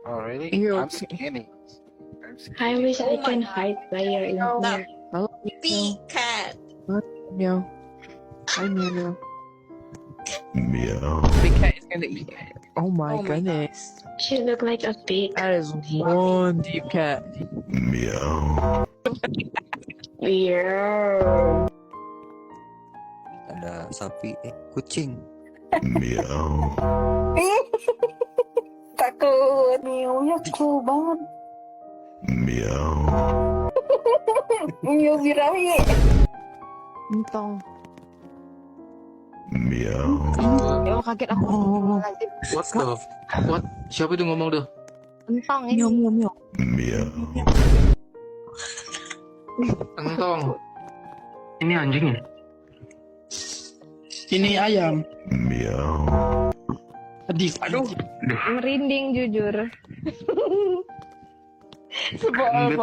Oh really? You're I'm okay. skinny. I'm I skinny. wish I Oh my can God. hide player in The here. Halo, big cat. meow. Hi, meow. Meow. Big cat is gonna eat. Oh my Oh my God. goodness. She look like a pig. That is one deep cat. Meow. Yeah. Ada sapi, kucing. Meow. Takut. Miaunya cool banget. Meow. Miau birahi. Entong. Meow. Oh, kaget aku. What the? What? Siapa itu ngomong tuh? Entong ini. Meow, meow. Meow. Entong. Ini anjing ya? Ini ayam. Meow. Aduh. Merinding jujur. Embet.